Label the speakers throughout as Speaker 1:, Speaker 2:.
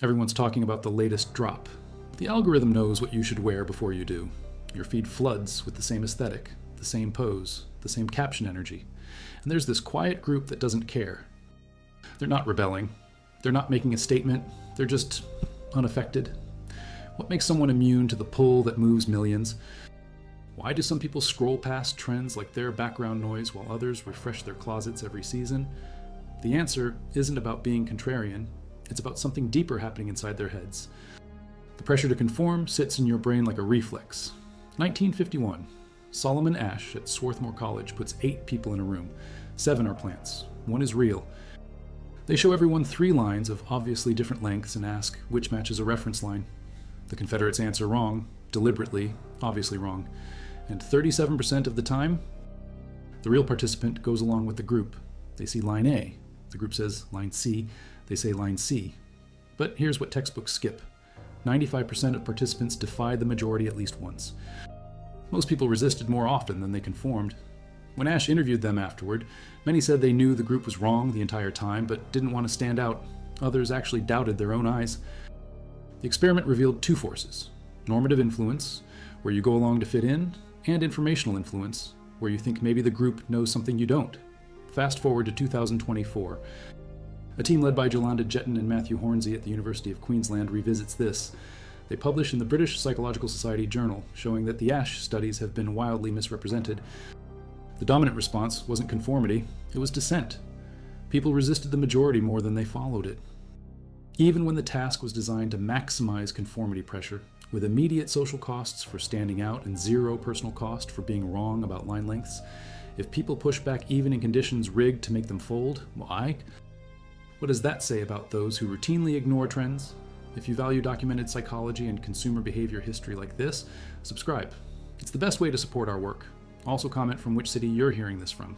Speaker 1: Everyone's talking about the latest drop. The algorithm knows what you should wear before you do. Your feed floods with the same aesthetic, the same pose, the same caption energy. And there's this quiet group that doesn't care. They're not rebelling. They're not making a statement. They're just unaffected. What makes someone immune to the pull that moves millions? Why do some people scroll past trends like they're background noise while others refresh their closets every season? The answer isn't about being contrarian. It's about something deeper happening inside their heads. The pressure to conform sits in your brain like a reflex. 1951. Solomon Asch at Swarthmore College puts 8 people in a room. 7 are plants. 1 is real. They show everyone 3 lines of obviously different lengths and ask which matches a reference line. The Confederates answer wrong, deliberately, obviously wrong. And 37% of the time, the real participant goes along with the group. They see line A. The group says line C. They say line C. But here's what textbooks skip. 95% of participants defied the majority at least once. Most people resisted more often than they conformed. When Asch interviewed them afterward, many said they knew the group was wrong the entire time, but didn't want to stand out. Others actually doubted their own eyes. The experiment revealed 2 forces: normative influence, where you go along to fit in, and informational influence, where you think maybe the group knows something you don't. Fast forward to 2024. A team led by Jolanda Jetton and Matthew Hornsey at the University of Queensland revisits this. They publish in the British Psychological Society journal, showing that the Asch studies have been wildly misrepresented. The dominant response wasn't conformity, it was dissent. People resisted the majority more than they followed it. Even when the task was designed to maximize conformity pressure, with immediate social costs for standing out and 0 personal cost for being wrong about line lengths, if people push back even in conditions rigged to make them fold, why? What does that say about those who routinely ignore trends? If you value documented psychology and consumer behavior history like this, subscribe. It's the best way to support our work. Also comment from which city you're hearing this from.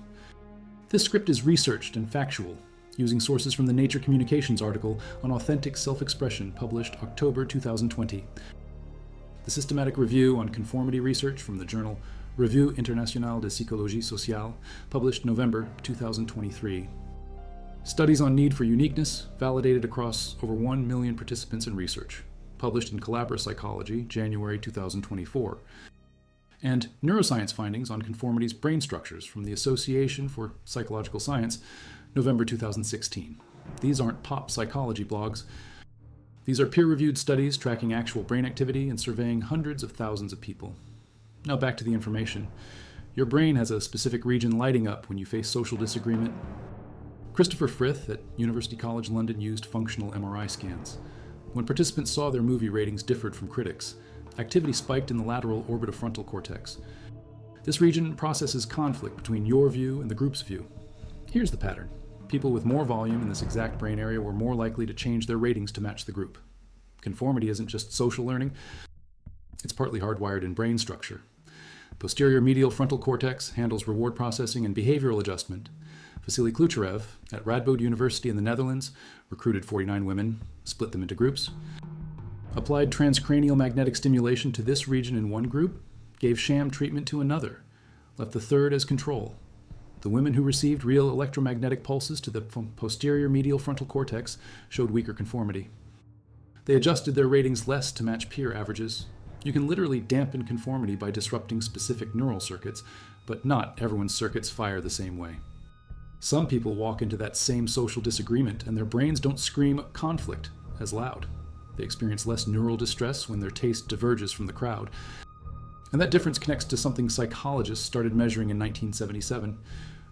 Speaker 1: This script is researched and factual, using sources from the Nature Communications article on authentic self-expression published October 2020. The systematic review on conformity research from the journal Revue Internationale de Psychologie Sociale, published November 2023. Studies on need for uniqueness, validated across over 1 million participants in research, published in Collabora Psychology, January 2024. And neuroscience findings on conformity's brain structures from the Association for Psychological Science, November 2016. These aren't pop psychology blogs. These are peer-reviewed studies tracking actual brain activity and surveying hundreds of thousands of people. Now back to the information. Your brain has a specific region lighting up when you face social disagreement. Christopher Frith at University College London used functional MRI scans. When participants saw their movie ratings differed from critics, activity spiked in the lateral orbitofrontal cortex. This region processes conflict between your view and the group's view. Here's the pattern. People with more volume in this exact brain area were more likely to change their ratings to match the group. Conformity isn't just social learning, it's partly hardwired in brain structure. Posterior medial frontal cortex handles reward processing and behavioral adjustment. Vasily Klucherev at Radboud University in the Netherlands recruited 49 women, split them into groups, applied transcranial magnetic stimulation to this region in one group, gave sham treatment to another, left the third as control. The women who received real electromagnetic pulses to the posterior medial frontal cortex showed weaker conformity. They adjusted their ratings less to match peer averages. You can literally dampen conformity by disrupting specific neural circuits, but not everyone's circuits fire the same way. Some people walk into that same social disagreement and their brains don't scream conflict as loud. They experience less neural distress when their taste diverges from the crowd. And that difference connects to something psychologists started measuring in 1977.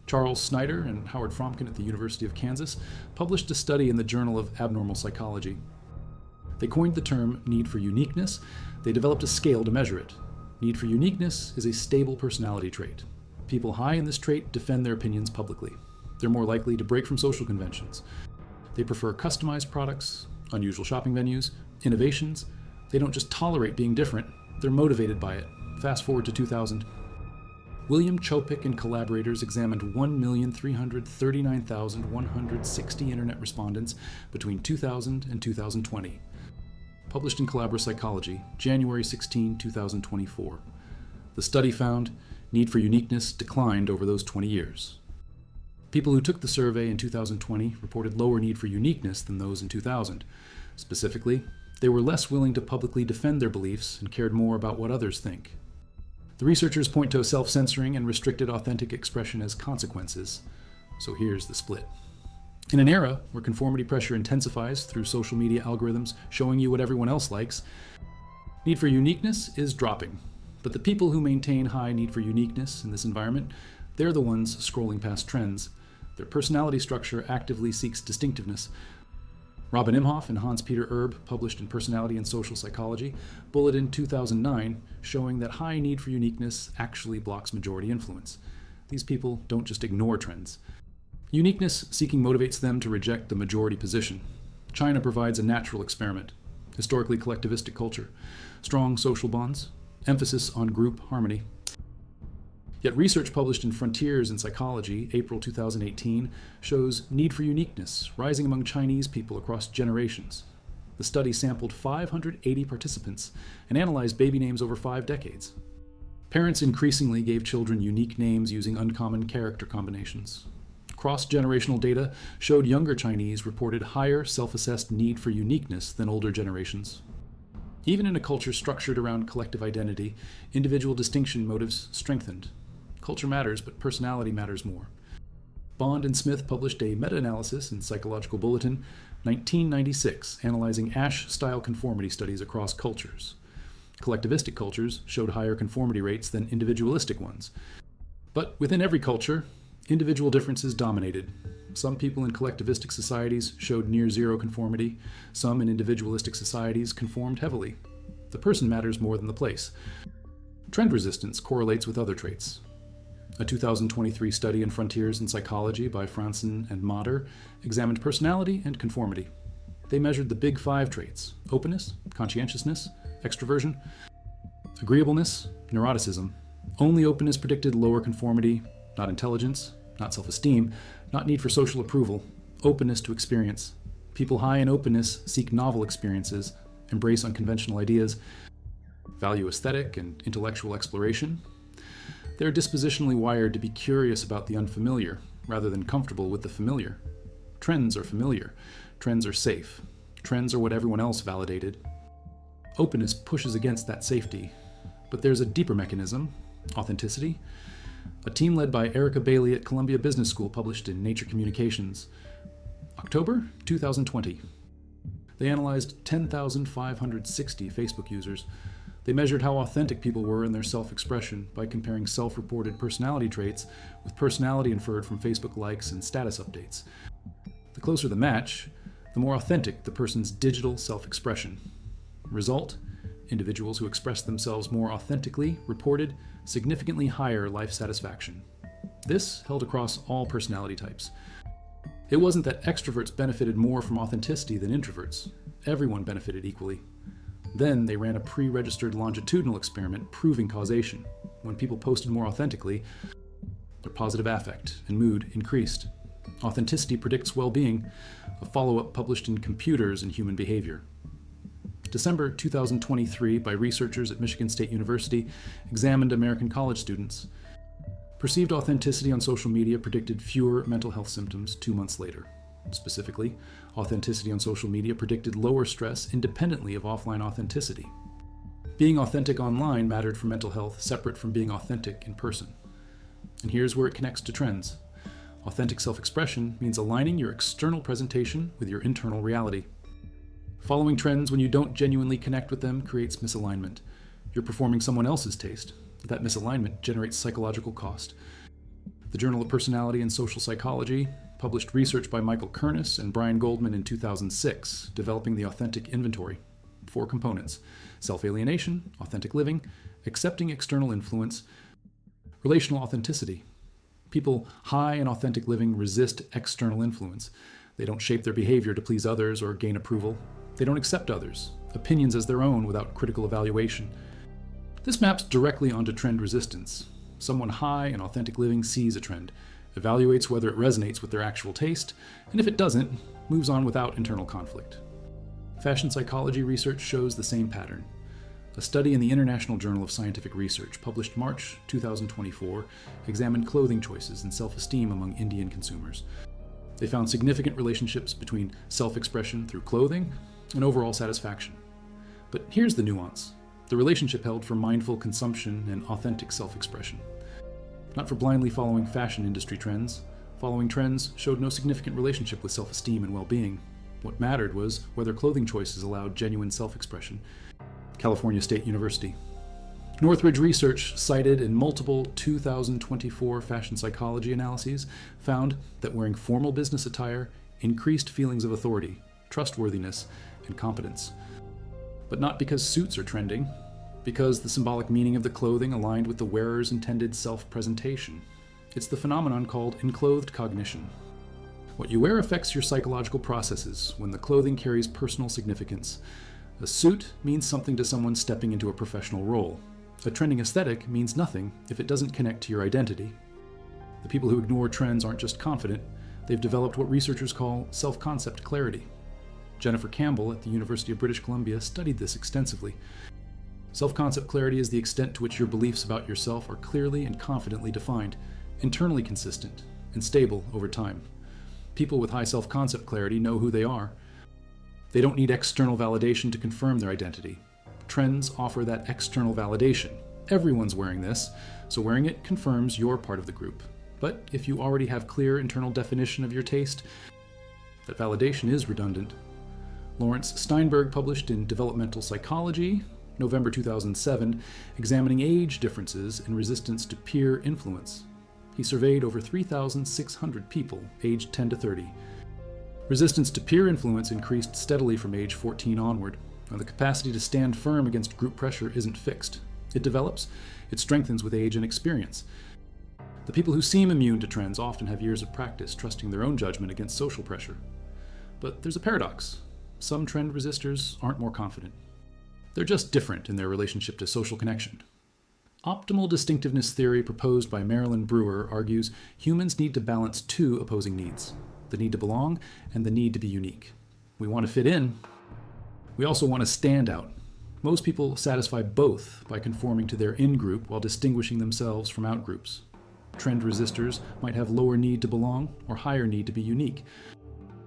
Speaker 1: Charles Snyder and Howard Fromkin at the University of Kansas published a study in the Journal of Abnormal Psychology. They coined the term need for uniqueness. They developed a scale to measure it. Need for uniqueness is a stable personality trait. People high in this trait defend their opinions publicly. They're more likely to break from social conventions. They prefer customized products, unusual shopping venues, innovations. They don't just tolerate being different, they're motivated by it. Fast forward to 2000. William Chopik and collaborators examined 1,339,160 internet respondents between 2000 and 2020. Published in Collabora Psychology, January 16, 2024. The study found need for uniqueness declined over those 20 years. People who took the survey in 2020 reported lower need for uniqueness than those in 2000. Specifically, they were less willing to publicly defend their beliefs and cared more about what others think. The researchers point to self-censoring and restricted authentic expression as consequences. So here's the split. In an era where conformity pressure intensifies through social media algorithms showing you what everyone else likes, need for uniqueness is dropping. But the people who maintain high need for uniqueness in this environment, they're the ones scrolling past trends. Their personality structure actively seeks distinctiveness. Robin Imhoff and Hans-Peter Erb, published in Personality and Social Psychology, bulleted in 2009, showing that high need for uniqueness actually blocks majority influence. These people don't just ignore trends. Uniqueness seeking motivates them to reject the majority position. China provides a natural experiment. Historically collectivistic culture, strong social bonds, emphasis on group harmony. Yet research published in Frontiers in Psychology, April 2018, shows need for uniqueness rising among Chinese people across generations. The study sampled 580 participants and analyzed baby names over 5 decades. Parents increasingly gave children unique names using uncommon character combinations. Cross-generational data showed younger Chinese reported higher self-assessed need for uniqueness than older generations. Even in a culture structured around collective identity, individual distinction motives strengthened. Culture matters, but personality matters more. Bond and Smith published a meta-analysis in Psychological Bulletin, 1996, analyzing Asch-style conformity studies across cultures. Collectivistic cultures showed higher conformity rates than individualistic ones. But within every culture, individual differences dominated. Some people in collectivistic societies showed near zero conformity. Some in individualistic societies conformed heavily. The person matters more than the place. Trend resistance correlates with other traits. A 2023 study in Frontiers in Psychology by Franzen and Mader examined personality and conformity. They measured the big 5 traits: openness, conscientiousness, extroversion, agreeableness, neuroticism. Only openness predicted lower conformity, not intelligence, not self-esteem, not need for social approval, openness to experience. People high in openness seek novel experiences, embrace unconventional ideas, value aesthetic and intellectual exploration. They're dispositionally wired to be curious about the unfamiliar, rather than comfortable with the familiar. Trends are familiar. Trends are safe. Trends are what everyone else validated. Openness pushes against that safety. But there's a deeper mechanism: authenticity. A team led by Erica Bailey at Columbia Business School published in Nature Communications, October 2020. They analyzed 10,560 Facebook users. They measured how authentic people were in their self-expression by comparing self-reported personality traits with personality inferred from Facebook likes and status updates. The closer the match, the more authentic the person's digital self-expression. Result: individuals who expressed themselves more authentically reported significantly higher life satisfaction. This held across all personality types. It wasn't that extroverts benefited more from authenticity than introverts. Everyone benefited equally. Then they ran a pre-registered longitudinal experiment proving causation. When people posted more authentically, their positive affect and mood increased. Authenticity predicts well-being, a follow-up published in Computers and Human Behavior. December 2023, by researchers at Michigan State University, examined American college students. Perceived authenticity on social media predicted fewer mental health symptoms 2 months later. Specifically, authenticity on social media predicted lower stress independently of offline authenticity. Being authentic online mattered for mental health, separate from being authentic in person. And here's where it connects to trends. Authentic self-expression means aligning your external presentation with your internal reality. Following trends when you don't genuinely connect with them creates misalignment. You're performing someone else's taste. That misalignment generates psychological cost. The Journal of Personality and Social Psychology published research by Michael Kernis and Brian Goldman in 2006, developing the authentic inventory. 4 components: self-alienation, authentic living, accepting external influence, relational authenticity. People high in authentic living resist external influence. They don't shape their behavior to please others or gain approval. They don't accept others' opinions as their own without critical evaluation. This maps directly onto trend resistance. Someone high in authentic living sees a trend, evaluates whether it resonates with their actual taste, and if it doesn't, moves on without internal conflict. Fashion psychology research shows the same pattern. A study in the International Journal of Scientific Research, published March 2024, examined clothing choices and self-esteem among Indian consumers. They found significant relationships between self-expression through clothing and overall satisfaction. But here's the nuance. The relationship held for mindful consumption and authentic self-expression. Not for blindly following fashion industry trends. Following trends showed no significant relationship with self-esteem and well-being. What mattered was whether clothing choices allowed genuine self-expression. California State University. Northridge research, cited in multiple 2024 fashion psychology analyses, found that wearing formal business attire increased feelings of authority, trustworthiness, and competence. But not because suits are trending, because the symbolic meaning of the clothing aligned with the wearer's intended self-presentation. It's the phenomenon called enclothed cognition. What you wear affects your psychological processes when the clothing carries personal significance. A suit means something to someone stepping into a professional role. A trending aesthetic means nothing if it doesn't connect to your identity. The people who ignore trends aren't just confident, they've developed what researchers call self-concept clarity. Jennifer Campbell at the University of British Columbia studied this extensively. Self-concept clarity is the extent to which your beliefs about yourself are clearly and confidently defined, internally consistent, and stable over time. People with high self-concept clarity know who they are. They don't need external validation to confirm their identity. Trends offer that external validation. Everyone's wearing this, so wearing it confirms you're part of the group. But if you already have clear internal definition of your taste, that validation is redundant. Lawrence Steinberg published in Developmental Psychology, November 2007, examining age differences in resistance to peer influence. He surveyed over 3,600 people aged 10 to 30. Resistance to peer influence increased steadily from age 14 onward. Now, the capacity to stand firm against group pressure isn't fixed. It develops, it strengthens with age and experience. The people who seem immune to trends often have years of practice trusting their own judgment against social pressure. But there's a paradox. Some trend resistors aren't more confident. They're just different in their relationship to social connection. Optimal distinctiveness theory proposed by Marilyn Brewer argues humans need to balance two opposing needs: the need to belong and the need to be unique. We want to fit in. We also want to stand out. Most people satisfy both by conforming to their in-group while distinguishing themselves from out-groups. Trend resistors might have lower need to belong or higher need to be unique,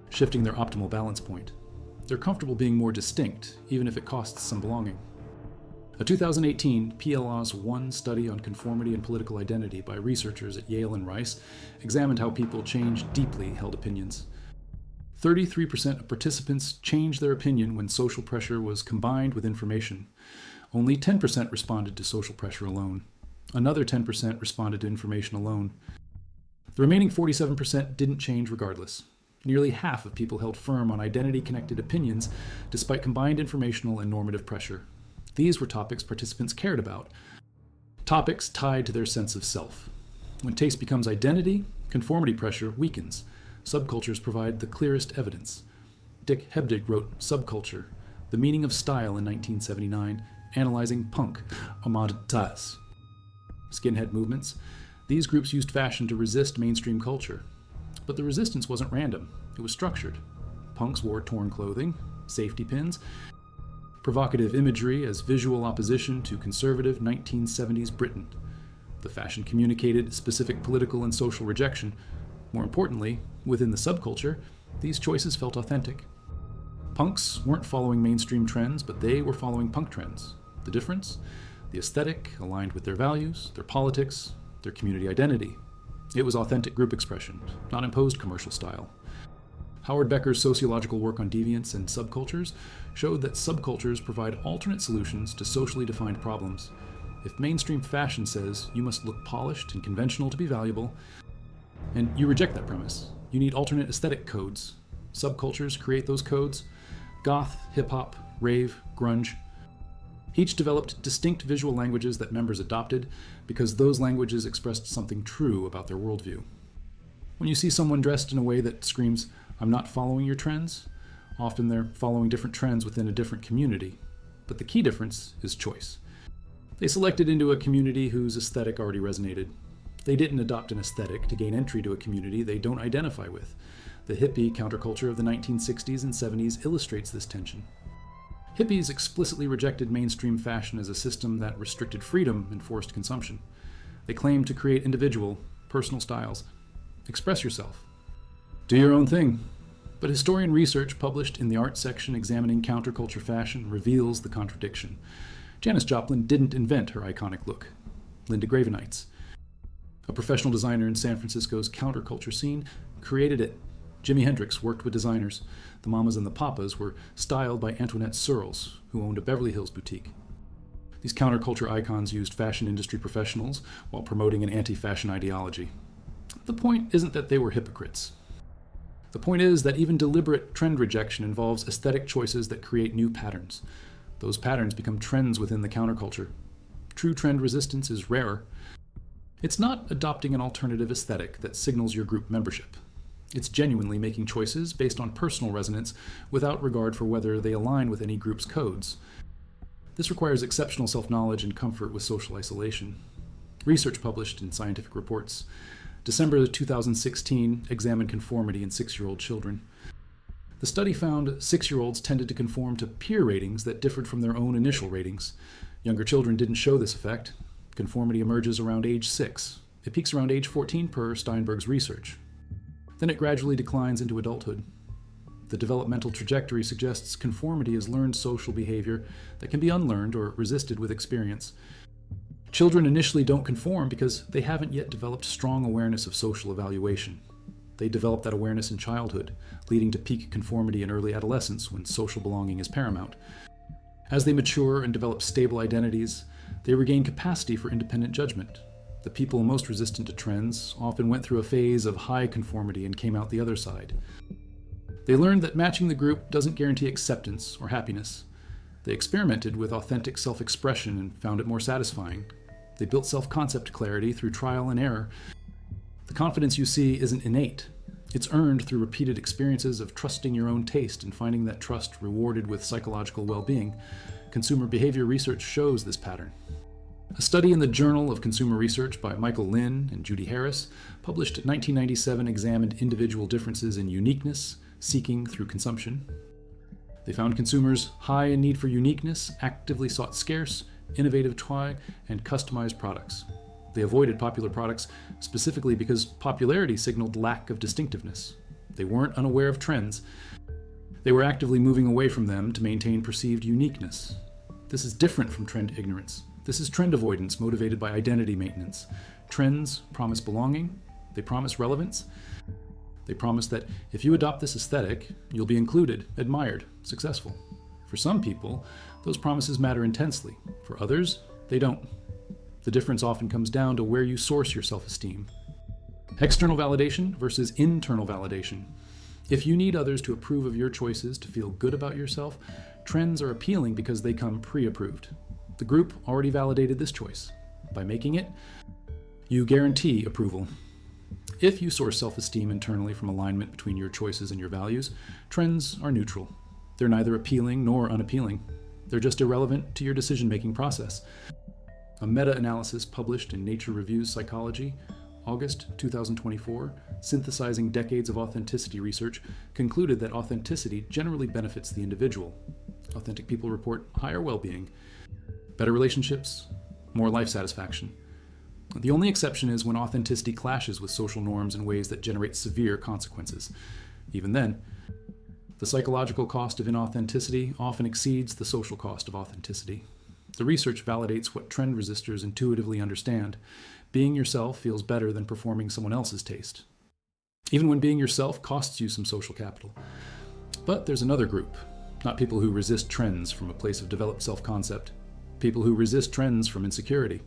Speaker 1: shifting their optimal balance point. They're comfortable being more distinct, even if it costs some belonging. A 2018 PLOS One study on conformity and political identity by researchers at Yale and Rice examined how people change deeply held opinions. 33% of participants changed their opinion when social pressure was combined with information. Only 10% responded to social pressure alone. Another 10% responded to information alone. The remaining 47% didn't change regardless. Nearly half of people held firm on identity-connected opinions despite combined informational and normative pressure. These were topics participants cared about, topics tied to their sense of self. When taste becomes identity, conformity pressure weakens. Subcultures provide the clearest evidence. Dick Hebdig wrote Subculture, The Meaning of Style in 1979, analyzing punk, Ahmad Tas. Skinhead movements. These groups used fashion to resist mainstream culture. But the resistance wasn't random. It was structured. Punks wore torn clothing, safety pins, provocative imagery as visual opposition to conservative 1970s Britain. The fashion communicated specific political and social rejection. More importantly, within the subculture, these choices felt authentic. Punks weren't following mainstream trends, but they were following punk trends. The difference? The aesthetic aligned with their values, their politics, their community identity. It was authentic group expression, not imposed commercial style. Howard Becker's sociological work on deviance and subcultures showed that subcultures provide alternate solutions to socially defined problems. If mainstream fashion says you must look polished and conventional to be valuable, and you reject that premise, you need alternate aesthetic codes. Subcultures create those codes: goth, hip-hop, rave, grunge. Each developed distinct visual languages that members adopted because those languages expressed something true about their worldview. When you see someone dressed in a way that screams, "I'm not following your trends," often they're following different trends within a different community. But the key difference is choice. They selected into a community whose aesthetic already resonated. They didn't adopt an aesthetic to gain entry to a community they don't identify with. The hippie counterculture of the 1960s and 70s illustrates this tension. Hippies explicitly rejected mainstream fashion as a system that restricted freedom and forced consumption. They claimed to create individual, personal styles. Express yourself. Do your own thing. But historian research published in the art section examining counterculture fashion reveals the contradiction. Janis Joplin didn't invent her iconic look. Linda Gravenites, a professional designer in San Francisco's counterculture scene, created it. Jimi Hendrix worked with designers. The Mamas and the Papas were styled by Antoinette Searles, who owned a Beverly Hills boutique. These counterculture icons used fashion industry professionals while promoting an anti-fashion ideology. The point isn't that they were hypocrites. The point is that even deliberate trend rejection involves aesthetic choices that create new patterns. Those patterns become trends within the counterculture. True trend resistance is rarer. It's not adopting an alternative aesthetic that signals your group membership. It's genuinely making choices based on personal resonance without regard for whether they align with any group's codes. This requires exceptional self-knowledge and comfort with social isolation. Research published in Scientific Reports, December 2016, examined conformity in 6-year-old children. The study found 6-year-olds tended to conform to peer ratings that differed from their own initial ratings. Younger children didn't show this effect. Conformity emerges around age 6. It peaks around age 14 per Steinberg's research. Then it gradually declines into adulthood. The developmental trajectory suggests conformity is learned social behavior that can be unlearned or resisted with experience. Children initially don't conform because they haven't yet developed strong awareness of social evaluation. They develop that awareness in childhood, leading to peak conformity in early adolescence when social belonging is paramount. As they mature and develop stable identities, they regain capacity for independent judgment. The people most resistant to trends often went through a phase of high conformity and came out the other side. They learned that matching the group doesn't guarantee acceptance or happiness. They experimented with authentic self-expression and found it more satisfying. They built self-concept clarity through trial and error. The confidence you see isn't innate. It's earned through repeated experiences of trusting your own taste and finding that trust rewarded with psychological well-being. Consumer behavior research shows this pattern. A study in the Journal of Consumer Research by Michael Lynn and Judy Harris, published in 1997, examined individual differences in uniqueness, seeking through consumption. They found consumers high in need for uniqueness actively sought scarce, innovative toy, and customized products. They avoided popular products specifically because popularity signaled lack of distinctiveness. They weren't unaware of trends. They were actively moving away from them to maintain perceived uniqueness. This is different from trend ignorance. This is trend avoidance motivated by identity maintenance. Trends promise belonging. They promise relevance. They promise that if you adopt this aesthetic, you'll be included, admired, successful. For some people, those promises matter intensely. For others, they don't. The difference often comes down to where you source your self-esteem. External validation versus internal validation. If you need others to approve of your choices to feel good about yourself, trends are appealing because they come pre-approved. The group already validated this choice. By making it, you guarantee approval. If you source self-esteem internally from alignment between your choices and your values, trends are neutral. They're neither appealing nor unappealing. They're just irrelevant to your decision-making process. A meta-analysis published in Nature Reviews Psychology, August 2024, synthesizing decades of authenticity research, concluded that authenticity generally benefits the individual. Authentic people report higher well-being, better relationships, more life satisfaction. The only exception is when authenticity clashes with social norms in ways that generate severe consequences. Even then, the psychological cost of inauthenticity often exceeds the social cost of authenticity. The research validates what trend resistors intuitively understand. Being yourself feels better than performing someone else's taste, even when being yourself costs you some social capital. But there's another group, not people who resist trends from a place of developed self-concept, people who resist trends from insecurity.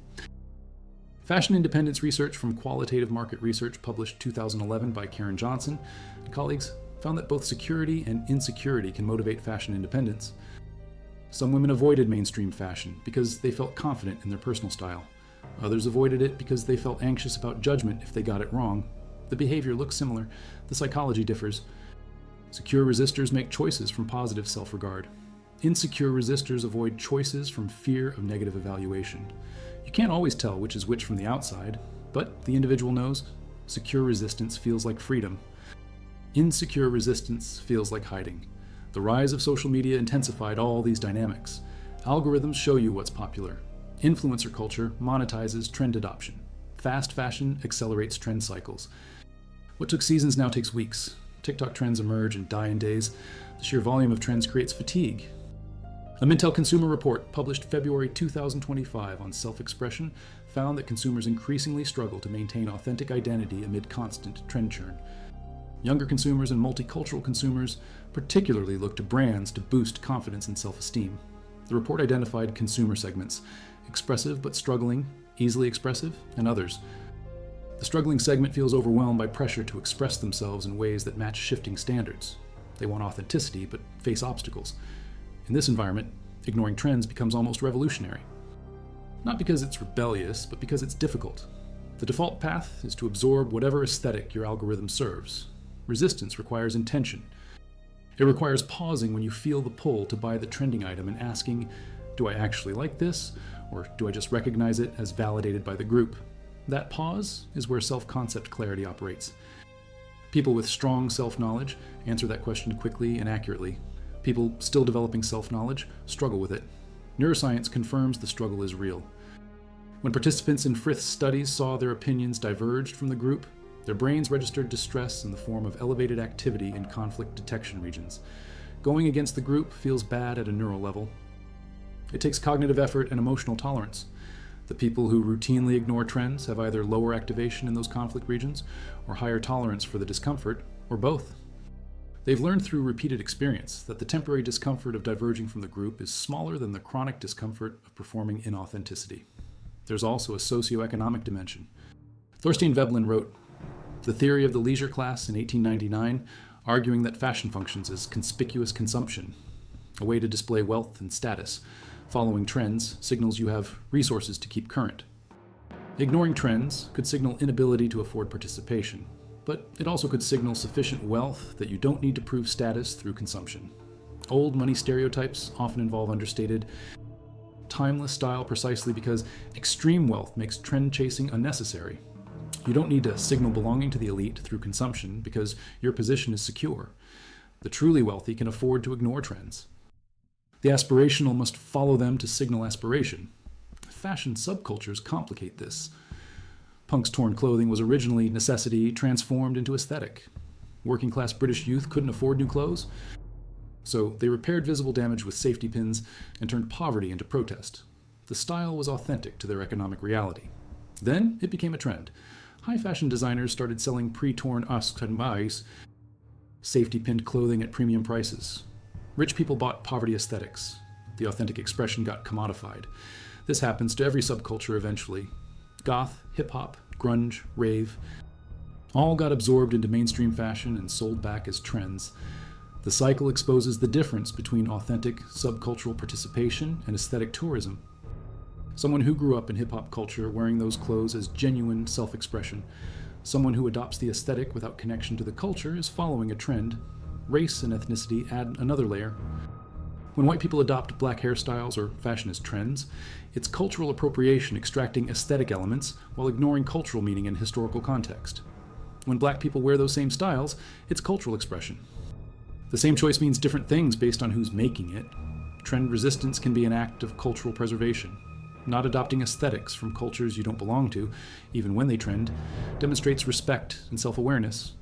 Speaker 1: Fashion independence research from Qualitative Market Research, published 2011 by Karen Johnson and colleagues, found that both security and insecurity can motivate fashion independence. Some women avoided mainstream fashion because they felt confident in their personal style. Others avoided it because they felt anxious about judgment if they got it wrong. The behavior looks similar. The psychology differs. Secure resistors make choices from positive self-regard. Insecure resistors avoid choices from fear of negative evaluation. You can't always tell which is which from the outside, but the individual knows. Secure resistance feels like freedom. Insecure resistance feels like hiding. The rise of social media intensified all these dynamics. Algorithms show you what's popular. Influencer culture monetizes trend adoption. Fast fashion accelerates trend cycles. What took seasons now takes weeks. TikTok trends emerge and die in days. The sheer volume of trends creates fatigue. A Mintel consumer report published February 2025 on self-expression found that consumers increasingly struggle to maintain authentic identity amid constant trend churn. Younger consumers and multicultural consumers particularly look to brands to boost confidence and self-esteem. The report identified consumer segments: expressive but struggling, easily expressive, and others. The struggling segment feels overwhelmed by pressure to express themselves in ways that match shifting standards. They want authenticity but face obstacles. In this environment, ignoring trends becomes almost revolutionary. Not because it's rebellious, but because it's difficult. The default path is to absorb whatever aesthetic your algorithm serves. Resistance requires intention. It requires pausing when you feel the pull to buy the trending item and asking, do I actually like this, or do I just recognize it as validated by the group? That pause is where self-concept clarity operates. People with strong self-knowledge answer that question quickly and accurately. People still developing self-knowledge struggle with it. Neuroscience confirms the struggle is real. When participants in Frith's studies saw their opinions diverged from the group, their brains registered distress in the form of elevated activity in conflict detection regions. Going against the group feels bad at a neural level. It takes cognitive effort and emotional tolerance. The people who routinely ignore trends have either lower activation in those conflict regions or higher tolerance for the discomfort, or both. They've learned through repeated experience that the temporary discomfort of diverging from the group is smaller than the chronic discomfort of performing inauthenticity. There's also a socioeconomic dimension. Thorstein Veblen wrote The Theory of the Leisure Class in 1899, arguing that fashion functions as conspicuous consumption, a way to display wealth and status. Following trends signals you have resources to keep current. Ignoring trends could signal inability to afford participation, but it also could signal sufficient wealth that you don't need to prove status through consumption. Old money stereotypes often involve understated, timeless style precisely because extreme wealth makes trend chasing unnecessary. You don't need to signal belonging to the elite through consumption because your position is secure. The truly wealthy can afford to ignore trends. The aspirational must follow them to signal aspiration. Fashion subcultures complicate this. Punk's torn clothing was originally necessity transformed into aesthetic. Working class British youth couldn't afford new clothes, so they repaired visible damage with safety pins and turned poverty into protest. The style was authentic to their economic reality. Then it became a trend. High fashion designers started selling pre-torn Askenbais, safety-pinned clothing at premium prices. Rich people bought poverty aesthetics. The authentic expression got commodified. This happens to every subculture eventually. Goth, hip-hop, grunge, rave, all got absorbed into mainstream fashion and sold back as trends. The cycle exposes the difference between authentic subcultural participation and aesthetic tourism. Someone who grew up in hip-hop culture wearing those clothes as genuine self-expression. Someone who adopts the aesthetic without connection to the culture is following a trend. Race and ethnicity add another layer. When white people adopt black hairstyles or fashion as trends, it's cultural appropriation extracting aesthetic elements while ignoring cultural meaning and historical context. When black people wear those same styles, it's cultural expression. The same choice means different things based on who's making it. Trend resistance can be an act of cultural preservation. Not adopting aesthetics from cultures you don't belong to, even when they trend, demonstrates respect and self-awareness.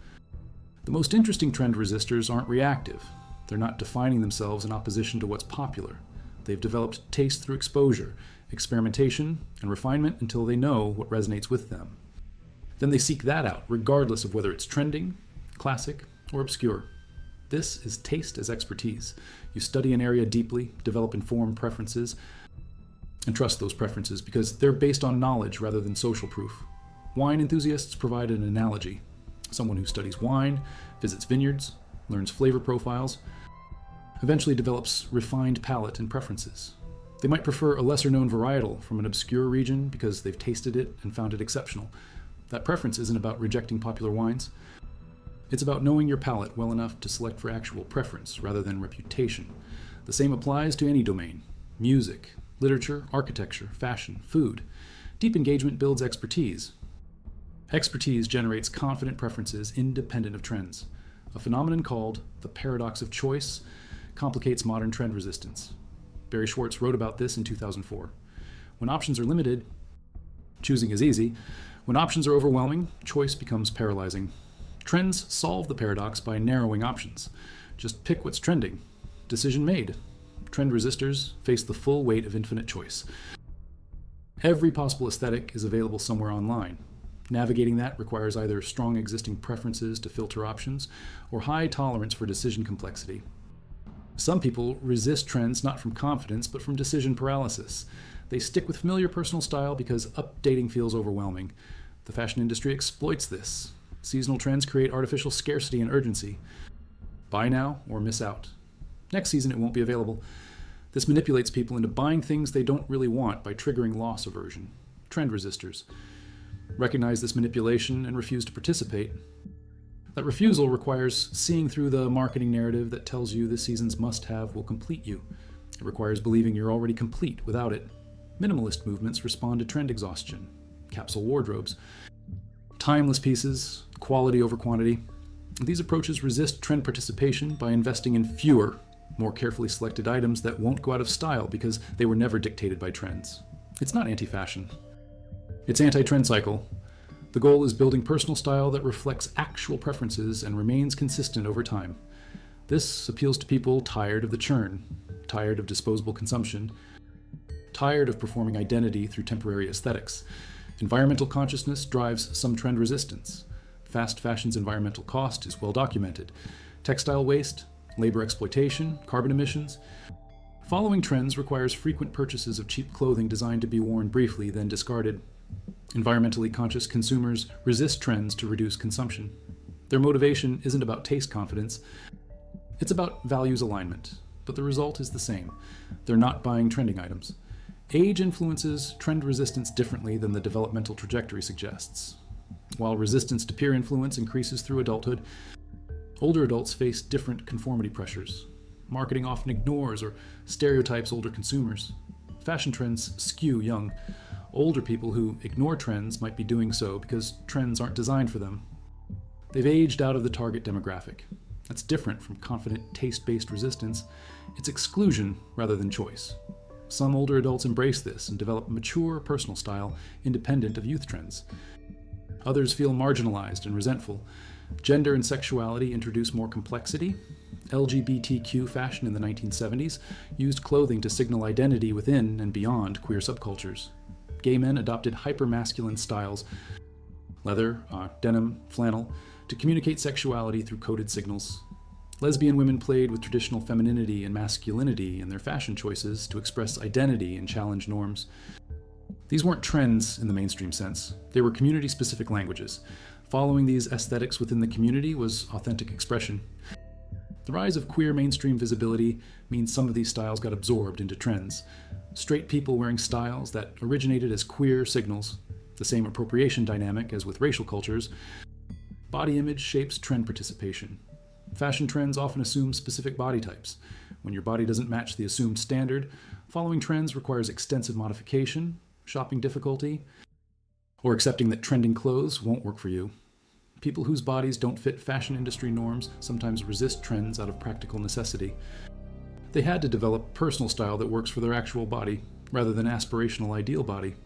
Speaker 1: The most interesting trend resistors aren't reactive. They're not defining themselves in opposition to what's popular. They've developed taste through exposure, experimentation, and refinement until they know what resonates with them. Then they seek that out, regardless of whether it's trending, classic, or obscure. This is taste as expertise. You study an area deeply, develop informed preferences, and trust those preferences because they're based on knowledge rather than social proof. Wine enthusiasts provide an analogy. Someone who studies wine, visits vineyards, learns flavor profiles, eventually develops refined palate and preferences. They might prefer a lesser-known varietal from an obscure region because they've tasted it and found it exceptional. That preference isn't about rejecting popular wines. It's about knowing your palate well enough to select for actual preference rather than reputation. The same applies to any domain: music, literature, architecture, fashion, food. Deep engagement builds expertise. Expertise generates confident preferences independent of trends. A phenomenon called the paradox of choice complicates modern trend resistance. Barry Schwartz wrote about this in 2004. When options are limited, choosing is easy. When options are overwhelming, choice becomes paralyzing. Trends solve the paradox by narrowing options. Just pick what's trending. Decision made. Trend resistors face the full weight of infinite choice. Every possible aesthetic is available somewhere online. Navigating that requires either strong existing preferences to filter options or high tolerance for decision complexity. Some people resist trends not from confidence but from decision paralysis. They stick with familiar personal style because updating feels overwhelming. The fashion industry exploits this. Seasonal trends create artificial scarcity and urgency. Buy now or miss out. Next season it won't be available. This manipulates people into buying things they don't really want by triggering loss aversion. Trend resistors. Recognize this manipulation and refuse to participate. That refusal requires seeing through the marketing narrative that tells you this season's must-have will complete you. It requires believing you're already complete without it. Minimalist movements respond to trend exhaustion. Capsule wardrobes. Timeless pieces, quality over quantity. These approaches resist trend participation by investing in fewer, more carefully selected items that won't go out of style because they were never dictated by trends. It's not anti-fashion. It's anti-trend cycle. The goal is building personal style that reflects actual preferences and remains consistent over time. This appeals to people tired of the churn, tired of disposable consumption, tired of performing identity through temporary aesthetics. Environmental consciousness drives some trend resistance. Fast fashion's environmental cost is well documented. Textile waste, labor exploitation, carbon emissions. Following trends requires frequent purchases of cheap clothing designed to be worn briefly, then discarded. Environmentally conscious consumers resist trends to reduce consumption. Their motivation isn't about taste confidence, it's about values alignment, but the result is the same. They're not buying trending items. Age influences trend resistance differently than the developmental trajectory suggests. While resistance to peer influence increases through adulthood, older adults face different conformity pressures. Marketing often ignores or stereotypes older consumers. Fashion trends skew young. Older people who ignore trends might be doing so because trends aren't designed for them. They've aged out of the target demographic. That's different from confident taste-based resistance. It's exclusion rather than choice. Some older adults embrace this and develop a mature personal style independent of youth trends. Others feel marginalized and resentful. Gender and sexuality introduce more complexity. LGBTQ fashion in the 1970s used clothing to signal identity within and beyond queer subcultures. Gay men adopted hyper-masculine styles, leather, denim, flannel, to communicate sexuality through coded signals. Lesbian women played with traditional femininity and masculinity in their fashion choices to express identity and challenge norms. These weren't trends in the mainstream sense. They were community-specific languages. Following these aesthetics within the community was authentic expression. The rise of queer mainstream visibility means some of these styles got absorbed into trends. Straight people wearing styles that originated as queer signals, the same appropriation dynamic as with racial cultures. Body image shapes trend participation. Fashion trends often assume specific body types. When your body doesn't match the assumed standard, following trends requires extensive modification, shopping difficulty, or accepting that trending clothes won't work for you. People whose bodies don't fit fashion industry norms sometimes resist trends out of practical necessity. They had to develop personal style that works for their actual body, rather than aspirational ideal body.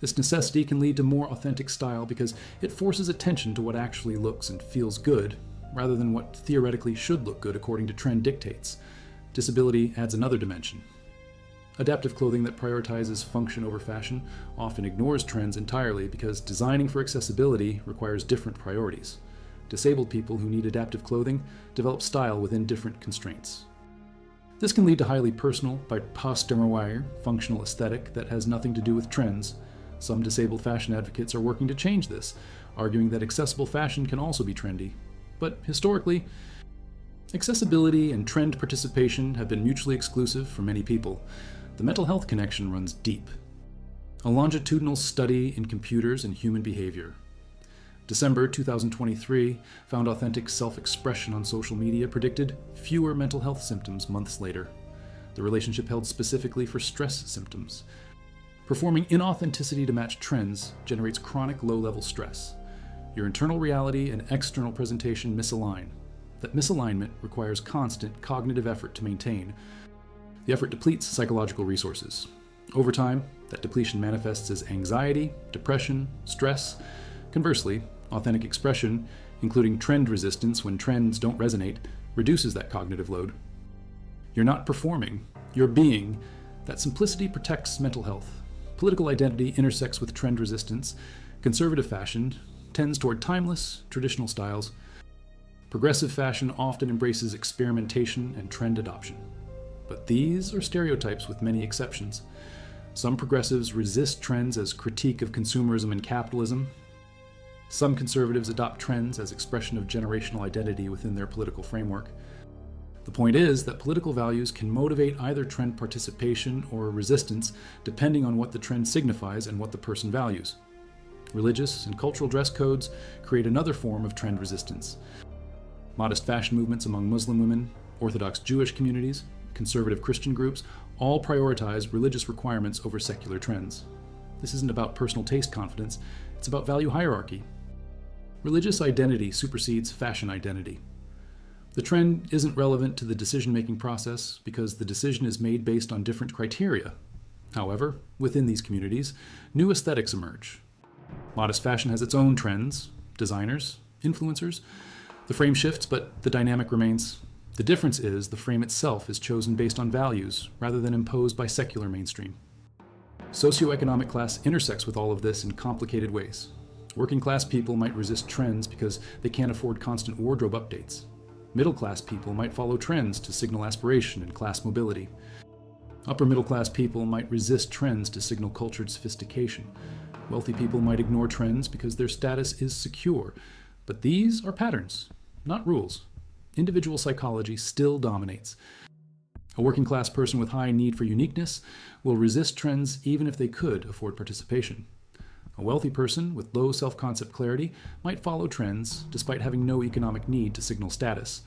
Speaker 1: This necessity can lead to more authentic style because it forces attention to what actually looks and feels good, rather than what theoretically should look good according to trend dictates. Disability adds another dimension. Adaptive clothing that prioritizes function over fashion often ignores trends entirely because designing for accessibility requires different priorities. Disabled people who need adaptive clothing develop style within different constraints. This can lead to highly personal, by post-dermoire, functional aesthetic that has nothing to do with trends. Some disabled fashion advocates are working to change this, arguing that accessible fashion can also be trendy. But historically, accessibility and trend participation have been mutually exclusive for many people. The mental health connection runs deep. A longitudinal study in computers and human behavior. December 2023 found authentic self-expression on social media predicted fewer mental health symptoms months later. The relationship held specifically for stress symptoms. Performing inauthenticity to match trends generates chronic low-level stress. Your internal reality and external presentation misalign. That misalignment requires constant cognitive effort to maintain. The effort depletes psychological resources. Over time, that depletion manifests as anxiety, depression, stress. Conversely, authentic expression including trend resistance when trends don't resonate, reduces that cognitive load. You're not performing, you're being. That simplicity protects mental health. Political identity intersects with trend resistance. Conservative fashion tends toward timeless, traditional styles. Progressive fashion often embraces experimentation and trend adoption. But these are stereotypes with many exceptions. Some progressives resist trends as critique of consumerism and capitalism. Some conservatives adopt trends as expression of generational identity within their political framework. The point is that political values can motivate either trend participation or resistance depending on what the trend signifies and what the person values. Religious and cultural dress codes create another form of trend resistance. Modest fashion movements among Muslim women, Orthodox Jewish communities, conservative Christian groups all prioritize religious requirements over secular trends. This isn't about personal taste confidence, it's about value hierarchy. Religious identity supersedes fashion identity. The trend isn't relevant to the decision-making process because the decision is made based on different criteria. However, within these communities, new aesthetics emerge. Modest fashion has its own trends, designers, influencers. The frame shifts, but the dynamic remains. The difference is the frame itself is chosen based on values rather than imposed by secular mainstream. Socioeconomic class intersects with all of this in complicated ways. Working class people might resist trends because they can't afford constant wardrobe updates. Middle class people might follow trends to signal aspiration and class mobility. Upper middle class people might resist trends to signal cultured sophistication. Wealthy people might ignore trends because their status is secure. But these are patterns, not rules. Individual psychology still dominates. A working class person with high need for uniqueness will resist trends even if they could afford participation. A wealthy person with low self-concept clarity might follow trends despite having no economic need to signal status.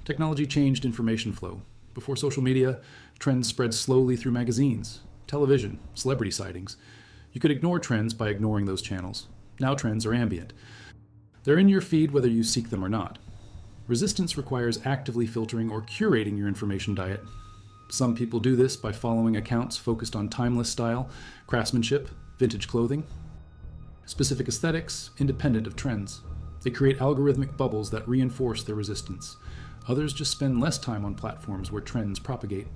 Speaker 1: Technology changed information flow. Before social media, trends spread slowly through magazines, television, celebrity sightings. You could ignore trends by ignoring those channels. Now trends are ambient. They're in your feed whether you seek them or not. Resistance requires actively filtering or curating your information diet. Some people do this by following accounts focused on timeless style, craftsmanship, vintage clothing, specific aesthetics, independent of trends. They create algorithmic bubbles that reinforce their resistance. Others just spend less time on platforms where trends propagate.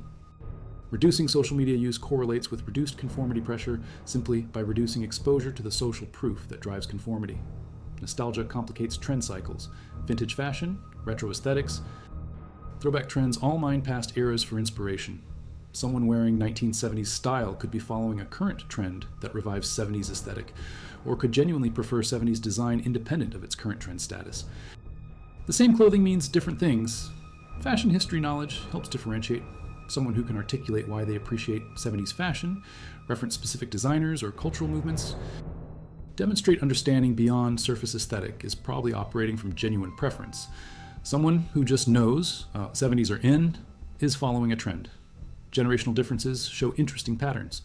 Speaker 1: Reducing social media use correlates with reduced conformity pressure simply by reducing exposure to the social proof that drives conformity. Nostalgia complicates trend cycles. Vintage fashion, retro aesthetics, throwback trends all mine past eras for inspiration. Someone wearing 1970s style could be following a current trend that revives 70s aesthetic, or could genuinely prefer 70s design independent of its current trend status. The same clothing means different things. Fashion history knowledge helps differentiate. Someone who can articulate why they appreciate 70s fashion, reference specific designers or cultural movements, demonstrate understanding beyond surface aesthetic is probably operating from genuine preference. Someone who just knows 70s are in is following a trend. Generational differences show interesting patterns.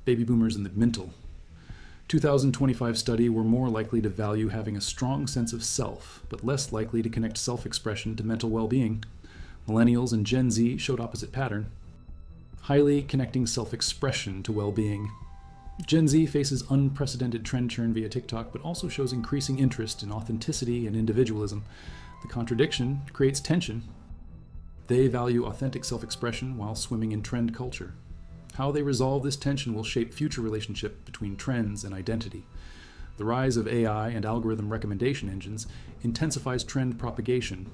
Speaker 1: Baby boomers in the mental. 2025 study were more likely to value having a strong sense of self, but less likely to connect self-expression to mental well-being. Millennials and Gen Z showed opposite pattern, highly connecting self-expression to well-being. Gen Z faces unprecedented trend churn via TikTok, but also shows increasing interest in authenticity and individualism. The contradiction creates tension. They value authentic self-expression while swimming in trend culture. How they resolve this tension will shape future relationship between trends and identity. The rise of AI and algorithm recommendation engines intensifies trend propagation.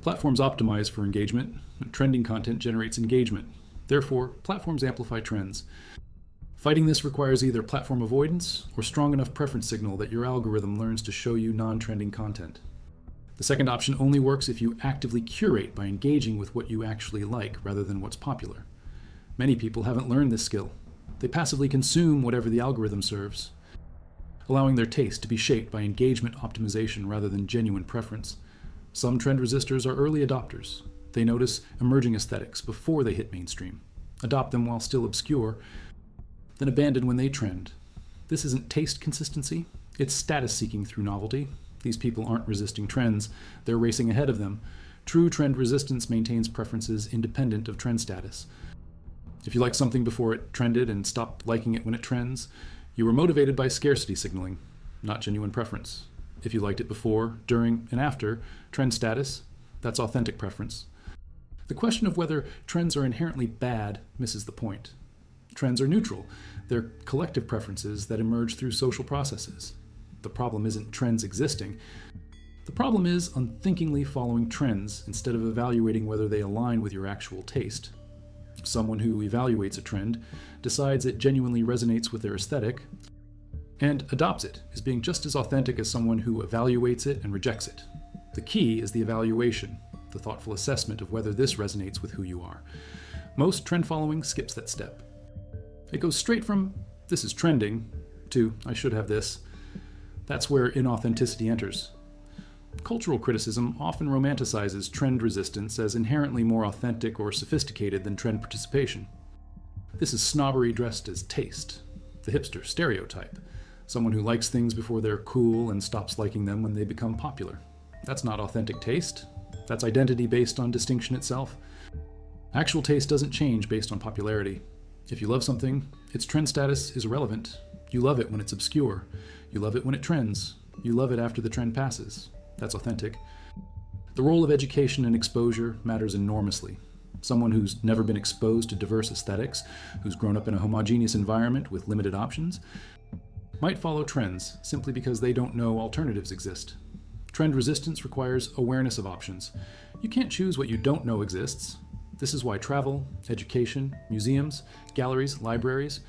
Speaker 1: Platforms optimize for engagement. Trending content generates engagement. Therefore, platforms amplify trends. Fighting this requires either platform avoidance or strong enough preference signal that your algorithm learns to show you non-trending content. The second option only works if you actively curate by engaging with what you actually like rather than what's popular. Many people haven't learned this skill. They passively consume whatever the algorithm serves, allowing their taste to be shaped by engagement optimization rather than genuine preference. Some trend resistors are early adopters. They notice emerging aesthetics before they hit mainstream, adopt them while still obscure, then abandon when they trend. This isn't taste consistency, it's status seeking through novelty. These people aren't resisting trends, they're racing ahead of them. True trend resistance maintains preferences independent of trend status. If you like something before it trended and stopped liking it when it trends, you were motivated by scarcity signaling, not genuine preference. If you liked it before, during, and after, trend status, that's authentic preference. The question of whether trends are inherently bad misses the point. Trends are neutral. They're collective preferences that emerge through social processes. The problem isn't trends existing. The problem is unthinkingly following trends instead of evaluating whether they align with your actual taste. Someone who evaluates a trend, decides it genuinely resonates with their aesthetic, and adopts it is being just as authentic as someone who evaluates it and rejects it. The key is the evaluation, the thoughtful assessment of whether this resonates with who you are. Most trend following skips that step. It goes straight from, this is trending, to, I should have this. That's where inauthenticity enters. Cultural criticism often romanticizes trend resistance as inherently more authentic or sophisticated than trend participation. This is snobbery dressed as taste, the hipster stereotype, someone who likes things before they're cool and stops liking them when they become popular. That's not authentic taste. That's identity based on distinction itself. Actual taste doesn't change based on popularity. If you love something, its trend status is irrelevant. You love it when it's obscure. You love it when it trends. You love it after the trend passes. That's authentic. The role of education and exposure matters enormously. Someone who's never been exposed to diverse aesthetics, who's grown up in a homogeneous environment with limited options, might follow trends simply because they don't know alternatives exist. Trend resistance requires awareness of options. You can't choose what you don't know exists. This is why travel, education, museums, galleries, libraries,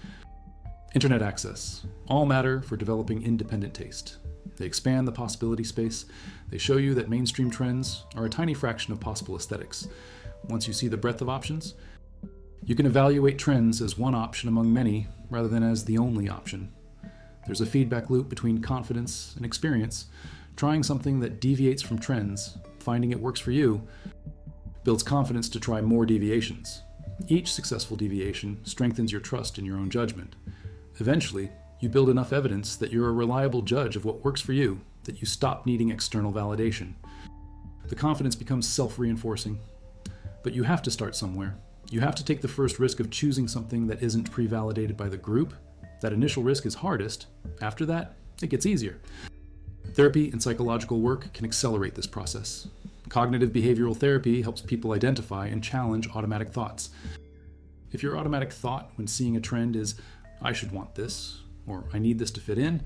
Speaker 1: internet access all matter for developing independent taste. They expand the possibility space. They show you that mainstream trends are a tiny fraction of possible aesthetics. Once you see the breadth of options, you can evaluate trends as one option among many rather than as the only option. There's a feedback loop between confidence and experience. Trying something that deviates from trends, finding it works for you, builds confidence to try more deviations. Each successful deviation strengthens your trust in your own judgment. Eventually, you build enough evidence that you're a reliable judge of what works for you, that you stop needing external validation. The confidence becomes self-reinforcing. But you have to start somewhere. You have to take the first risk of choosing something that isn't pre-validated by the group. That initial risk is hardest. After that, it gets easier. Therapy and psychological work can accelerate this process. Cognitive behavioral therapy helps people identify and challenge automatic thoughts. If your automatic thought when seeing a trend is, I should want this, or I need this to fit in,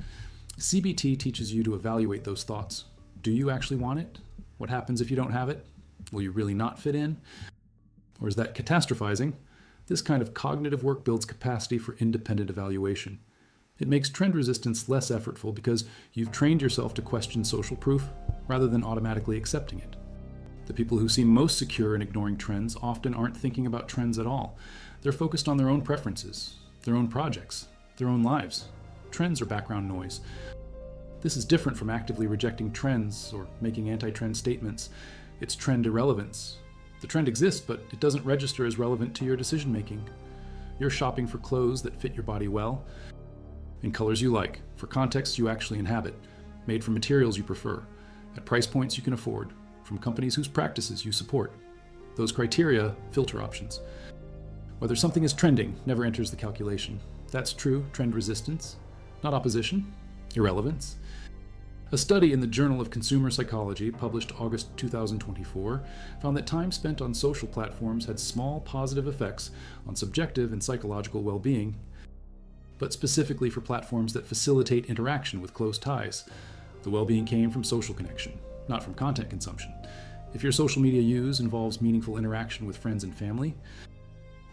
Speaker 1: CBT teaches you to evaluate those thoughts. Do you actually want it? What happens if you don't have it? Will you really not fit in? Or is that catastrophizing? This kind of cognitive work builds capacity for independent evaluation. It makes trend resistance less effortful because you've trained yourself to question social proof rather than automatically accepting it. The people who seem most secure in ignoring trends often aren't thinking about trends at all. They're focused on their own preferences, their own projects, their own lives. Trends are background noise. This is different from actively rejecting trends or making anti-trend statements. It's trend irrelevance. The trend exists, but it doesn't register as relevant to your decision-making. You're shopping for clothes that fit your body well, in colors you like, for contexts you actually inhabit, made from materials you prefer, at price points you can afford, from companies whose practices you support. Those criteria filter options. Whether something is trending never enters the calculation. That's true trend resistance, not opposition, irrelevance. A study in the Journal of Consumer Psychology, published August 2024, found that time spent on social platforms had small positive effects on subjective and psychological well-being, but specifically for platforms that facilitate interaction with close ties. The well-being came from social connection, not from content consumption. If your social media use involves meaningful interaction with friends and family,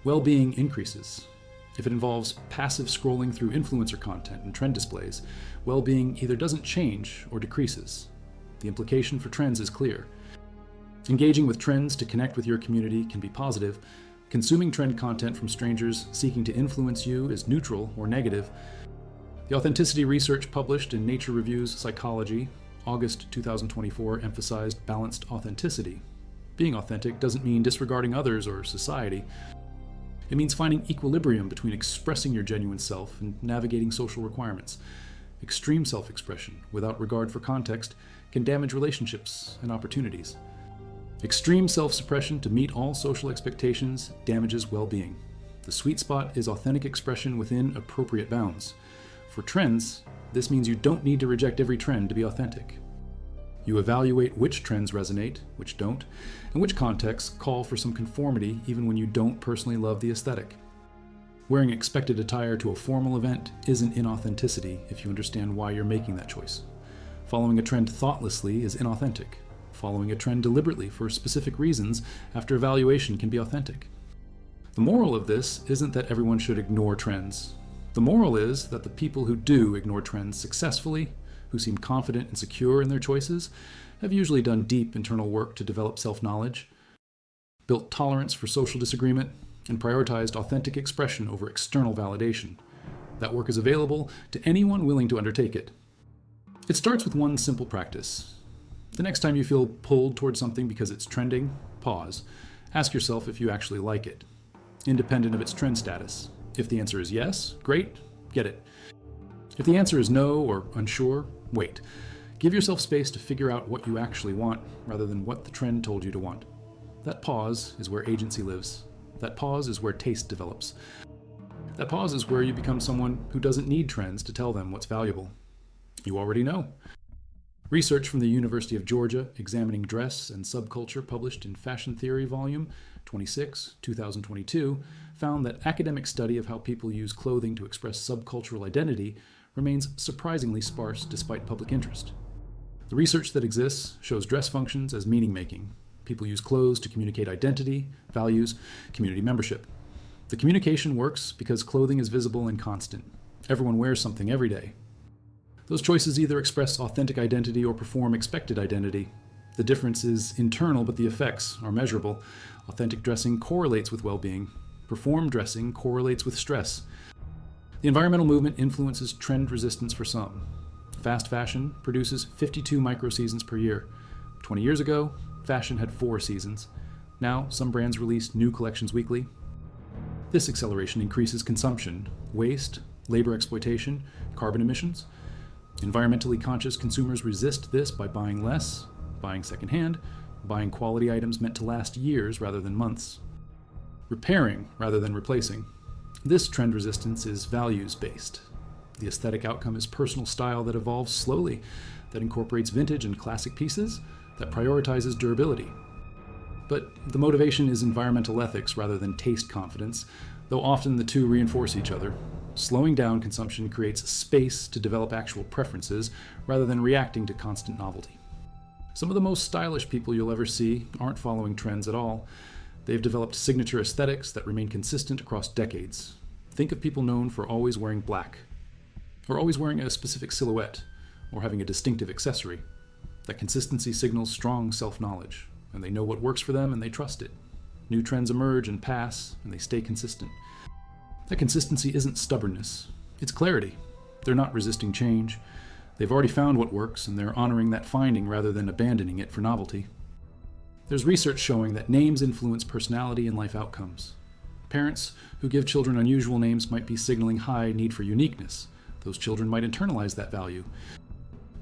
Speaker 1: well-being increases. If it involves passive scrolling through influencer content and trend displays, well-being either doesn't change or decreases. The implication for trends is clear. Engaging with trends to connect with your community can be positive. Consuming trend content from strangers seeking to influence you is neutral or negative. The authenticity research published in Nature Reviews Psychology, August 2024, emphasized balanced authenticity. Being authentic doesn't mean disregarding others or society. It means finding equilibrium between expressing your genuine self and navigating social requirements. Extreme self-expression, without regard for context, can damage relationships and opportunities. Extreme self-suppression to meet all social expectations damages well-being. The sweet spot is authentic expression within appropriate bounds. For trends, this means you don't need to reject every trend to be authentic. You evaluate which trends resonate, which don't, and which contexts call for some conformity even when you don't personally love the aesthetic. Wearing expected attire to a formal event isn't inauthenticity if you understand why you're making that choice. Following a trend thoughtlessly is inauthentic. Following a trend deliberately for specific reasons after evaluation can be authentic. The moral of this isn't that everyone should ignore trends. The moral is that the people who do ignore trends successfully, who seem confident and secure in their choices, have usually done deep internal work to develop self-knowledge, built tolerance for social disagreement, and prioritized authentic expression over external validation. That work is available to anyone willing to undertake it. It starts with one simple practice. The next time you feel pulled towards something because it's trending, pause. Ask yourself if you actually like it, independent of its trend status. If the answer is yes, great, get it. If the answer is no or unsure, wait. Give yourself space to figure out what you actually want rather than what the trend told you to want. That pause is where agency lives. That pause is where taste develops. That pause is where you become someone who doesn't need trends to tell them what's valuable. You already know. Research from the University of Georgia examining dress and subculture, published in Fashion Theory Volume 26, 2022, found that academic study of how people use clothing to express subcultural identity remains surprisingly sparse despite public interest. The research that exists shows dress functions as meaning-making. People use clothes to communicate identity, values, community membership. The communication works because clothing is visible and constant. Everyone wears something every day. Those choices either express authentic identity or perform expected identity. The difference is internal, but the effects are measurable. Authentic dressing correlates with well-being. Performed dressing correlates with stress. The environmental movement influences trend resistance for some. Fast fashion produces 52 micro-seasons per year. 20 years ago, fashion had 4 seasons. Now, some brands release new collections weekly. This acceleration increases consumption, waste, labor exploitation, carbon emissions. Environmentally conscious consumers resist this by buying less, buying secondhand, buying quality items meant to last years rather than months, repairing rather than replacing. This trend resistance is values-based. The aesthetic outcome is personal style that evolves slowly, that incorporates vintage and classic pieces, that prioritizes durability. But the motivation is environmental ethics rather than taste confidence, though often the two reinforce each other. Slowing down consumption creates space to develop actual preferences rather than reacting to constant novelty. Some of the most stylish people you'll ever see aren't following trends at all. They've developed signature aesthetics that remain consistent across decades. Think of people known for always wearing black, or always wearing a specific silhouette, or having a distinctive accessory. That consistency signals strong self-knowledge, and they know what works for them and they trust it. New trends emerge and pass, and they stay consistent. That consistency isn't stubbornness, it's clarity. They're not resisting change. They've already found what works, and they're honoring that finding rather than abandoning it for novelty. There's research showing that names influence personality and life outcomes. Parents who give children unusual names might be signaling high need for uniqueness. Those children might internalize that value.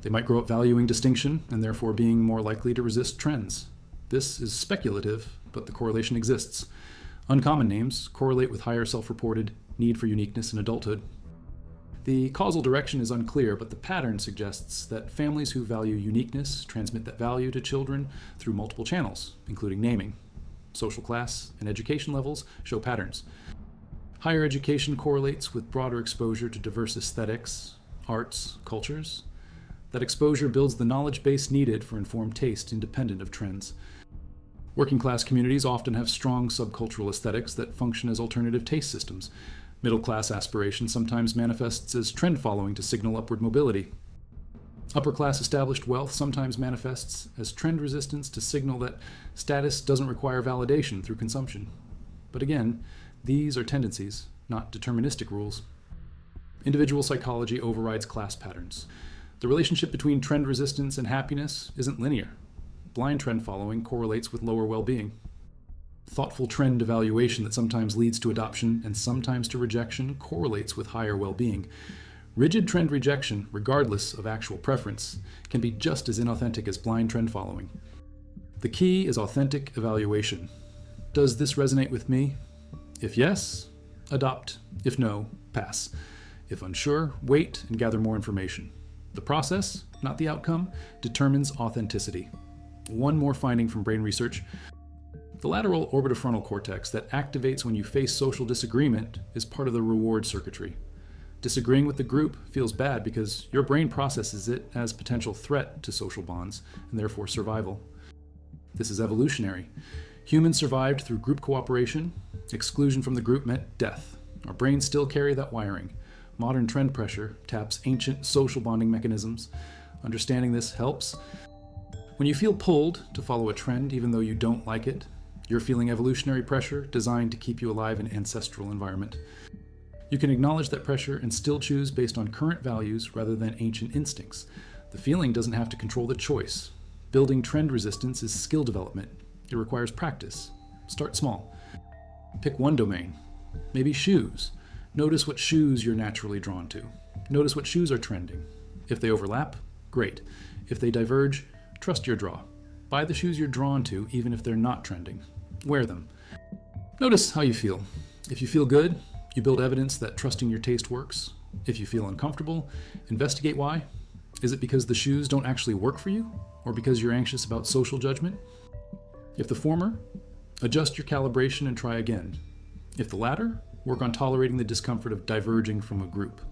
Speaker 1: They might grow up valuing distinction and therefore being more likely to resist trends. This is speculative, but the correlation exists. Uncommon names correlate with higher self-reported need for uniqueness in adulthood. The causal direction is unclear, but the pattern suggests that families who value uniqueness transmit that value to children through multiple channels, including naming. Social class and education levels show patterns. Higher education correlates with broader exposure to diverse aesthetics, arts, cultures. That exposure builds the knowledge base needed for informed taste independent of trends. Working class communities often have strong subcultural aesthetics that function as alternative taste systems. Middle class aspiration sometimes manifests as trend following to signal upward mobility. Upper class established wealth sometimes manifests as trend resistance to signal that status doesn't require validation through consumption. But again, these are tendencies, not deterministic rules. Individual psychology overrides class patterns. The relationship between trend resistance and happiness isn't linear. Blind trend following correlates with lower well-being. Thoughtful trend evaluation that sometimes leads to adoption and sometimes to rejection correlates with higher well-being. Rigid trend rejection, regardless of actual preference, can be just as inauthentic as blind trend following. The key is authentic evaluation. Does this resonate with me? If yes, adopt. If no, pass. If unsure, wait and gather more information. The process, not the outcome, determines authenticity. One more finding from brain research. The lateral orbitofrontal cortex that activates when you face social disagreement is part of the reward circuitry. Disagreeing with the group feels bad because your brain processes it as potential threat to social bonds and therefore survival. This is evolutionary. Humans survived through group cooperation. Exclusion from the group meant death. Our brains still carry that wiring. Modern trend pressure taps ancient social bonding mechanisms. Understanding this helps. When you feel pulled to follow a trend even though you don't like it, you're feeling evolutionary pressure designed to keep you alive in ancestral environment. You can acknowledge that pressure and still choose based on current values rather than ancient instincts. The feeling doesn't have to control the choice. Building trend resistance is skill development. It requires practice. Start small. Pick one domain. Maybe shoes. Notice what shoes you're naturally drawn to. Notice what shoes are trending. If they overlap, great. If they diverge, trust your draw. Buy the shoes you're drawn to even if they're not trending. Wear them. Notice how you feel. If you feel good, you build evidence that trusting your taste works. If you feel uncomfortable, investigate why. Is it because the shoes don't actually work for you? Or because you're anxious about social judgment? If the former, adjust your calibration and try again. If the latter, work on tolerating the discomfort of diverging from a group.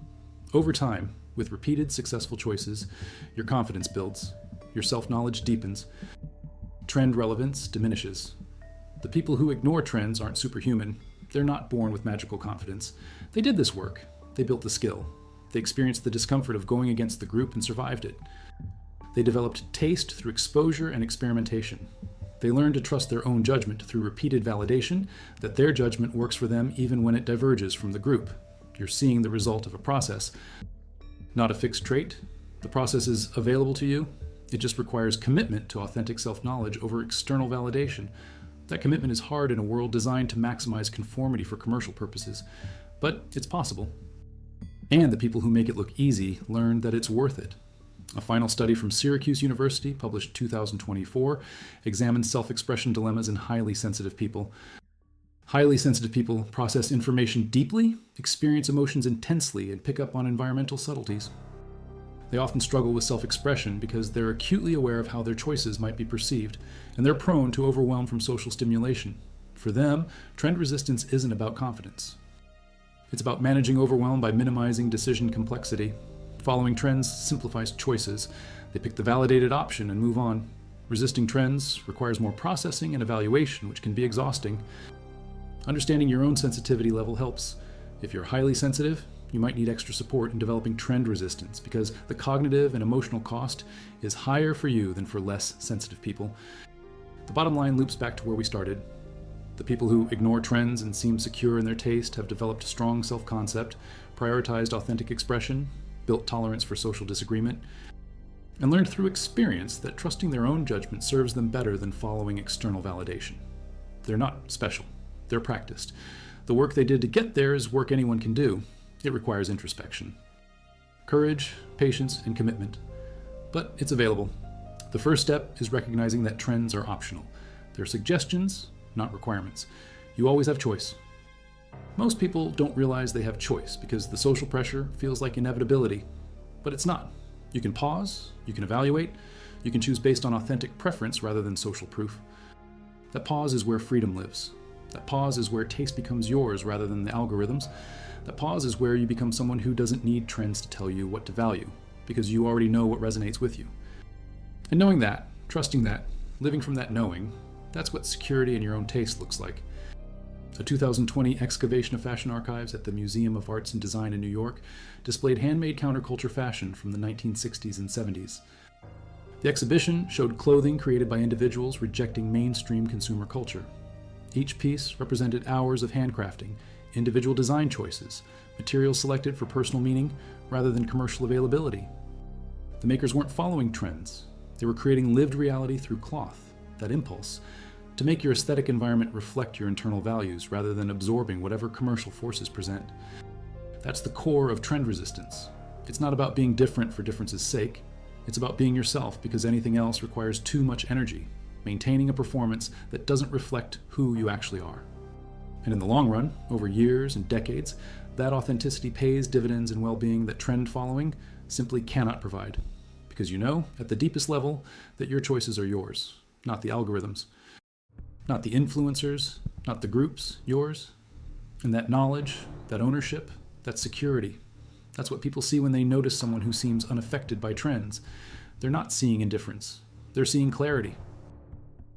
Speaker 1: Over time, with repeated successful choices, your confidence builds, your self-knowledge deepens, trend relevance diminishes. The people who ignore trends aren't superhuman. They're not born with magical confidence. They did this work. They built the skill. They experienced the discomfort of going against the group and survived it. They developed taste through exposure and experimentation. They learned to trust their own judgment through repeated validation that their judgment works for them even when it diverges from the group. You're seeing the result of a process, not a fixed trait. The process is available to you. It just requires commitment to authentic self-knowledge over external validation. That commitment is hard in a world designed to maximize conformity for commercial purposes, but it's possible. And the people who make it look easy learn that it's worth it. A final study from Syracuse University, published 2024, examines self-expression dilemmas in highly sensitive people. Highly sensitive people process information deeply, experience emotions intensely, and pick up on environmental subtleties. They often struggle with self-expression because they're acutely aware of how their choices might be perceived, and they're prone to overwhelm from social stimulation. For them, trend resistance isn't about confidence. It's about managing overwhelm by minimizing decision complexity. Following trends simplifies choices. They pick the validated option and move on. Resisting trends requires more processing and evaluation, which can be exhausting. Understanding your own sensitivity level helps. If you're highly sensitive, you might need extra support in developing trend resistance because the cognitive and emotional cost is higher for you than for less sensitive people. The bottom line loops back to where we started. The people who ignore trends and seem secure in their taste have developed strong self-concept, prioritized authentic expression, built tolerance for social disagreement, and learned through experience that trusting their own judgment serves them better than following external validation. They're not special. They're practiced. The work they did to get there is work anyone can do. It requires introspection, courage, patience, and commitment. But it's available. The first step is recognizing that trends are optional. They're suggestions, not requirements. You always have choice. Most people don't realize they have choice because the social pressure feels like inevitability, but it's not. You can pause, you can evaluate, you can choose based on authentic preference rather than social proof. That pause is where freedom lives. That pause is where taste becomes yours rather than the algorithms. That pause is where you become someone who doesn't need trends to tell you what to value, because you already know what resonates with you. And knowing that, trusting that, living from that knowing, that's what security in your own taste looks like. A 2020 excavation of fashion archives at the Museum of Arts and Design in New York displayed handmade counterculture fashion from the 1960s and 70s. The exhibition showed clothing created by individuals rejecting mainstream consumer culture. Each piece represented hours of handcrafting, individual design choices, materials selected for personal meaning rather than commercial availability. The makers weren't following trends. They were creating lived reality through cloth, that impulse, to make your aesthetic environment reflect your internal values rather than absorbing whatever commercial forces present. That's the core of trend resistance. It's not about being different for difference's sake. It's about being yourself because anything else requires too much energy, maintaining a performance that doesn't reflect who you actually are. And in the long run, over years and decades, that authenticity pays dividends in well-being that trend following simply cannot provide. Because you know, at the deepest level, that your choices are yours, not the algorithms, not the influencers, not the groups, yours. And that knowledge, that ownership, that security, that's what people see when they notice someone who seems unaffected by trends. They're not seeing indifference. They're seeing clarity.